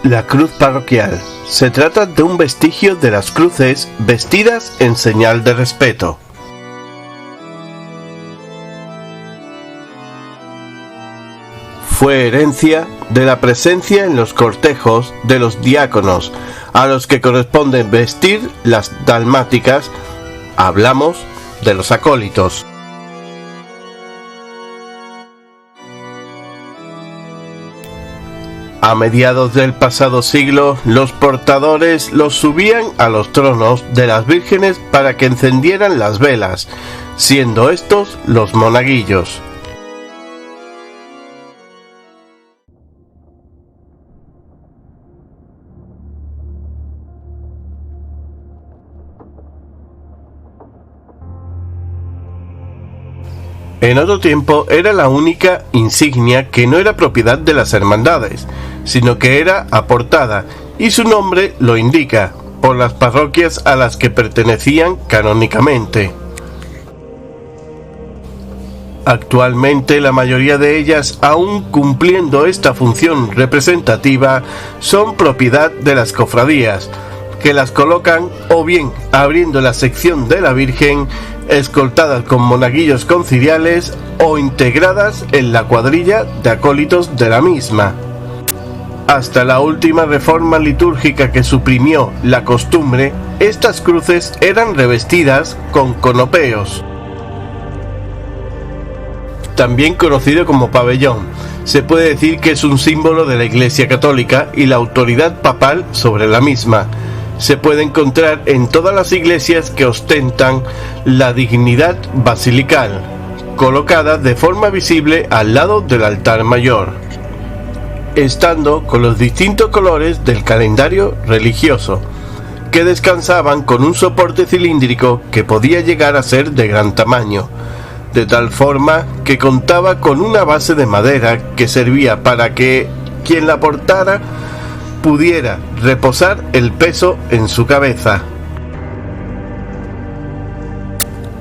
La cruz parroquial. Se trata de un vestigio de las cruces vestidas en señal de respeto. Fue herencia de la presencia en los cortejos de los diáconos, a los que corresponden vestir las dalmáticas. Hablamos de los acólitos. A mediados del pasado siglo, los portadores los subían a los tronos de las vírgenes para que encendieran las velas, siendo estos los monaguillos. En otro tiempo era la única insignia que no era propiedad de las hermandades, sino que era aportada, y su nombre lo indica, por las parroquias a las que pertenecían canónicamente. Actualmente la mayoría de ellas, aún cumpliendo esta función representativa, son propiedad de las cofradías, que las colocan o bien abriendo la sección de la Virgen, escoltadas con monaguillos conciliares o integradas en la cuadrilla de acólitos de la misma. Hasta la última reforma litúrgica que suprimió la costumbre, estas cruces eran revestidas con conopeos, también conocido como pabellón. Se puede decir que es un símbolo de la Iglesia Católica y la autoridad papal sobre la misma. Se puede encontrar en todas las iglesias que ostentan la dignidad basilical, colocada de forma visible al lado del altar mayor, estando con los distintos colores del calendario religioso, que descansaban con un soporte cilíndrico que podía llegar a ser de gran tamaño, de tal forma que contaba con una base de madera que servía para que quien la portara pudiera reposar el peso en su cabeza.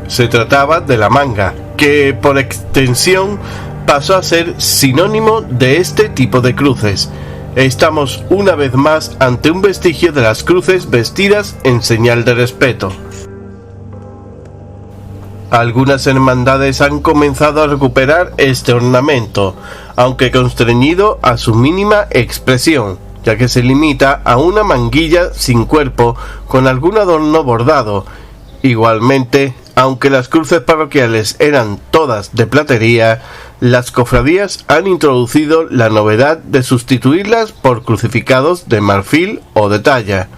Se trataba de la manga, que por extensión pasó a ser sinónimo de este tipo de cruces. Estamos una vez más ante un vestigio de las cruces vestidas en señal de respeto. Algunas hermandades han comenzado a recuperar este ornamento, aunque constreñido a su mínima expresión, ya que se limita a una manguilla sin cuerpo con algún adorno bordado. Igualmente, aunque las cruces parroquiales eran todas de platería, las cofradías han introducido la novedad de sustituirlas por crucificados de marfil o de talla.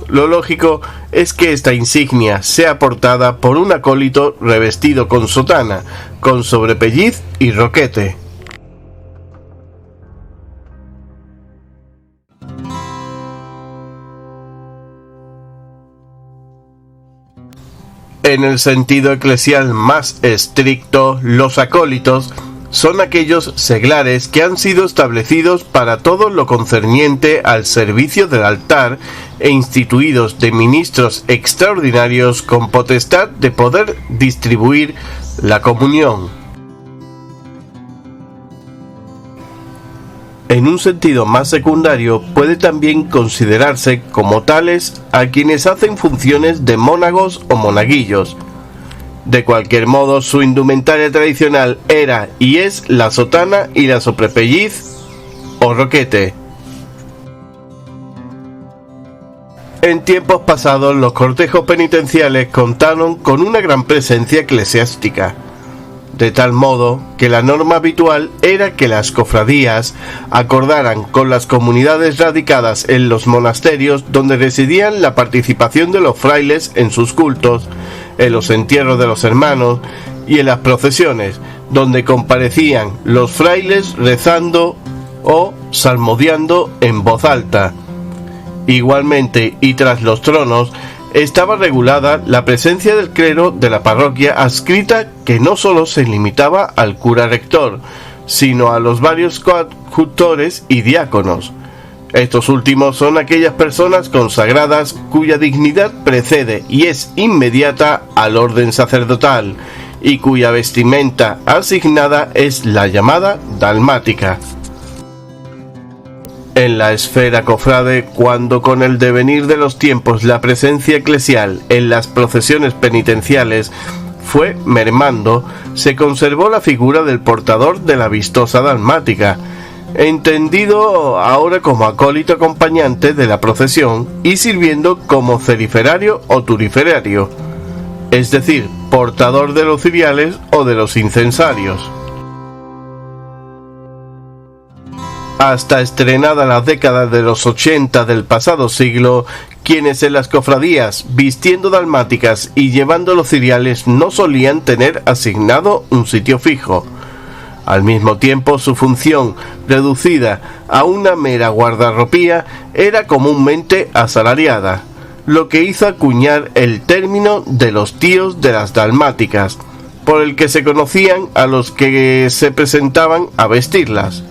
Lo lógico es que esta insignia sea portada por un acólito revestido con sotana, con sobrepelliz y roquete. En el sentido eclesial más estricto, los acólitos son aquellos seglares que han sido establecidos para todo lo concerniente al servicio del altar e instituidos de ministros extraordinarios con potestad de poder distribuir la comunión. En un sentido más secundario, puede también considerarse como tales a quienes hacen funciones de mónagos o monaguillos. De cualquier modo, su indumentaria tradicional era y es la sotana y la sobrepelliz o roquete. En tiempos pasados, los cortejos penitenciales contaron con una gran presencia eclesiástica, de tal modo que la norma habitual era que las cofradías acordaran con las comunidades radicadas en los monasterios donde residían la participación de los frailes en sus cultos, en los entierros de los hermanos y en las procesiones, donde comparecían los frailes rezando o salmodiando en voz alta. Igualmente, y tras los tronos, estaba regulada la presencia del clero de la parroquia adscrita, que no sólo se limitaba al cura rector, sino a los varios coadjutores y diáconos. Estos últimos son aquellas personas consagradas cuya dignidad precede y es inmediata al orden sacerdotal, y cuya vestimenta asignada es la llamada dalmática. En la esfera cofrade, cuando con el devenir de los tiempos la presencia eclesial en las procesiones penitenciales fue mermando, se conservó la figura del portador de la vistosa dalmática, entendido ahora como acólito acompañante de la procesión y sirviendo como ceriferario o turiferario, es decir, portador de los ciriales o de los incensarios. Hasta estrenada la década de los 80 del pasado siglo, quienes en las cofradías, vistiendo dalmáticas y llevando los ciriales, no solían tener asignado un sitio fijo. Al mismo tiempo, su función, reducida a una mera guardarropía, era comúnmente asalariada, lo que hizo acuñar el término de los tíos de las dalmáticas, por el que se conocían a los que se presentaban a vestirlas.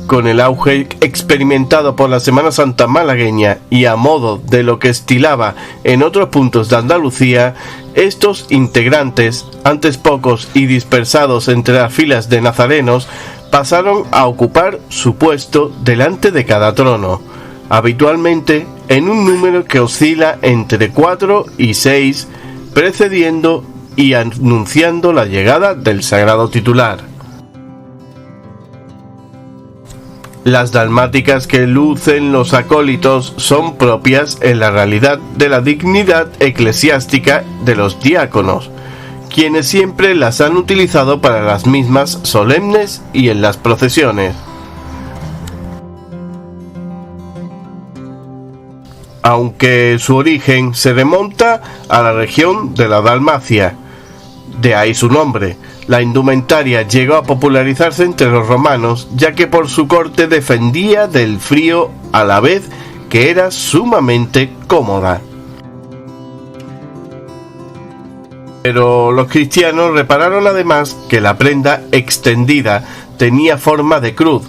Con el auge experimentado por la Semana Santa malagueña y a modo de lo que estilaba en otros puntos de Andalucía, estos integrantes, antes pocos y dispersados entre las filas de nazarenos, pasaron a ocupar su puesto delante de cada trono, habitualmente en un número que oscila entre 4 y 6, precediendo y anunciando la llegada del sagrado titular. Las dalmáticas que lucen los acólitos son propias en la realidad de la dignidad eclesiástica de los diáconos, quienes siempre las han utilizado para las mismas solemnes y en las procesiones. Aunque su origen se remonta a la región de la Dalmacia, de ahí su nombre. La indumentaria llegó a popularizarse entre los romanos, ya que por su corte defendía del frío a la vez que era sumamente cómoda. Pero los cristianos repararon además que la prenda extendida tenía forma de cruz,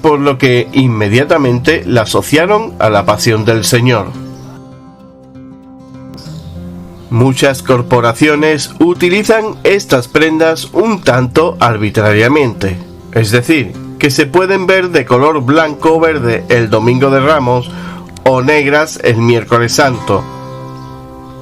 por lo que inmediatamente la asociaron a la pasión del Señor. Muchas corporaciones utilizan estas prendas un tanto arbitrariamente, es decir, que se pueden ver de color blanco o verde el Domingo de Ramos o negras el Miércoles Santo,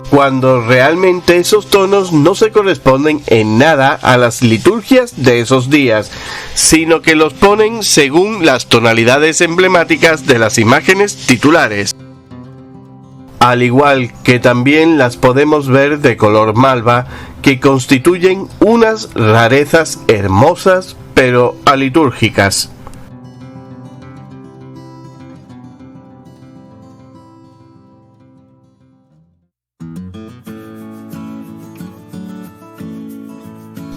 cuando realmente esos tonos no se corresponden en nada a las liturgias de esos días, sino que los ponen según las tonalidades emblemáticas de las imágenes titulares. Al igual que también las podemos ver de color malva, que constituyen unas rarezas hermosas pero alitúrgicas.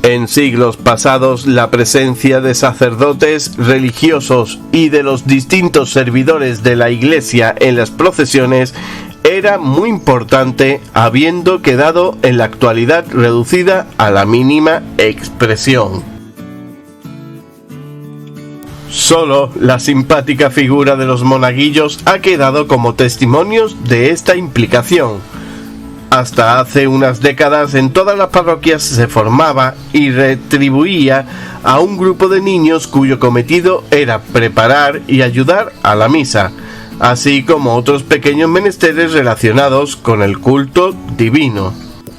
En siglos pasados, la presencia de sacerdotes religiosos y de los distintos servidores de la Iglesia en las procesiones era muy importante, habiendo quedado en la actualidad reducida a la mínima expresión. Solo la simpática figura de los monaguillos ha quedado como testimonios de esta implicación. Hasta hace unas décadas en todas las parroquias se formaba y retribuía a un grupo de niños cuyo cometido era preparar y ayudar a la misa, así como otros pequeños menesteres relacionados con el culto divino.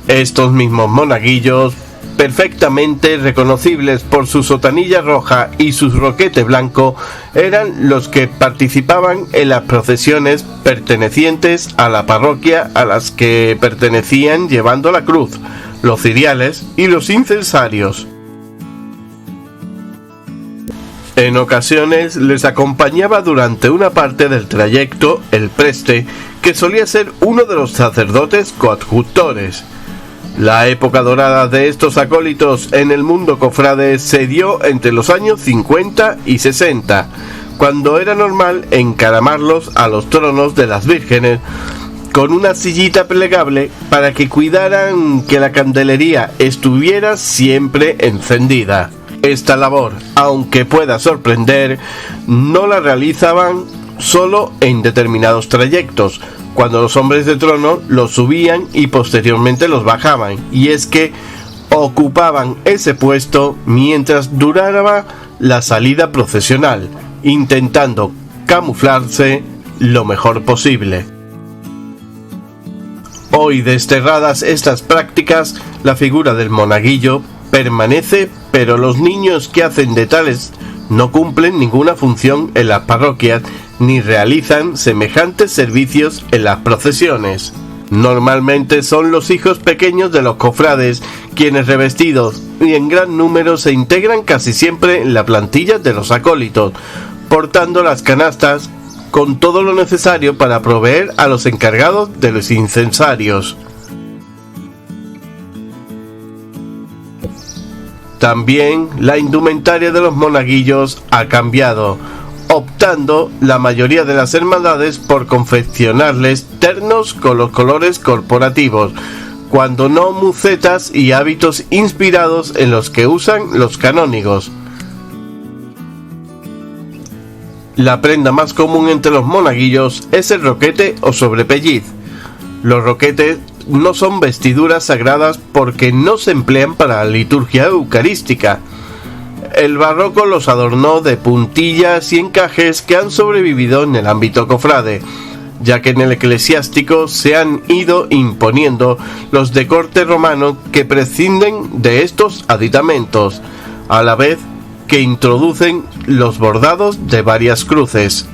Estos mismos monaguillos, perfectamente reconocibles por su sotanilla roja y su roquete blanco, eran los que participaban en las procesiones pertenecientes a la parroquia a las que pertenecían, llevando la cruz, los ciriales y los incensarios. En ocasiones les acompañaba durante una parte del trayecto el preste, que solía ser uno de los sacerdotes coadjutores. La época dorada de estos acólitos en el mundo cofrade se dio entre los años 50 y 60, cuando era normal encaramarlos a los tronos de las vírgenes con una sillita plegable para que cuidaran que la candelería estuviera siempre encendida. Esta labor, aunque pueda sorprender, no la realizaban solo en determinados trayectos, cuando los hombres de trono los subían y posteriormente los bajaban, y es que ocupaban ese puesto mientras duraba la salida procesional, intentando camuflarse lo mejor posible. Hoy, desterradas estas prácticas, la figura del monaguillo permanece, pero los niños que hacen de tales no cumplen ninguna función en las parroquias ni realizan semejantes servicios en las procesiones. Normalmente son los hijos pequeños de los cofrades quienes, revestidos y en gran número, se integran casi siempre en la plantilla de los acólitos, portando las canastas con todo lo necesario para proveer a los encargados de los incensarios. También la indumentaria de los monaguillos ha cambiado, optando la mayoría de las hermandades por confeccionarles ternos con los colores corporativos, cuando no mucetas y hábitos inspirados en los que usan los canónigos. La prenda más común entre los monaguillos es el roquete o sobrepelliz. Los roquetes no son vestiduras sagradas porque no se emplean para la liturgia eucarística. El barroco los adornó de puntillas y encajes que han sobrevivido en el ámbito cofrade, ya que en el eclesiástico se han ido imponiendo los de corte romano que prescinden de estos aditamentos, a la vez que introducen los bordados de varias cruces.